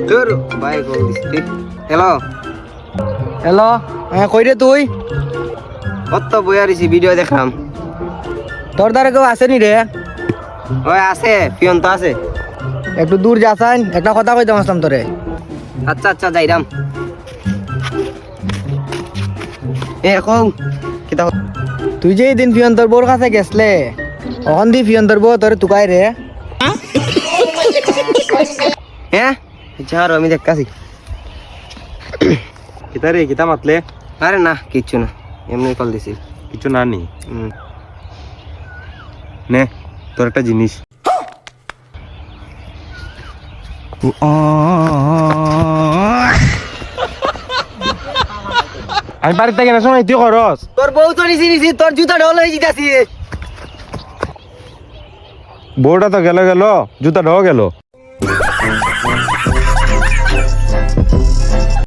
তোর ভাই কল দিছি। হ্যালো হ্যালো, হ্যাঁ কই রে তুই? কত বই আরিছি ভিডিও দেখলাম। তোর দ্বারা কেউ আসেনি রে? ওই আছে পিয়ন তো আছে। একটু দূর যাসাইন, একটা কথা কইতে আসলাম তোরে। আচ্ছা আচ্ছা যাইরাম। এ কও কিতা তুই যে এই দিন ফিয়ন্তর বোর কাছে গেছলে, ওখান দিয়ে ফিয়ন্তর বউ তোরে তুকাই রে। হ্যাঁ যার আমি দেখতাছি। কিতা রে কিতা মাতলে আরে না কিচ্ছু না, এমনি কল দিছি। কিছু না নি হুম। নে তোর একটা জিনিস আমি বাড়িতে থেকে না শোনাই তুই করস তোর বউ তো নিছি নিছি, তোর জুতা ঢল হয়ে জিতাছি। বউটা তো গেল গেল জুতা ঢো গেল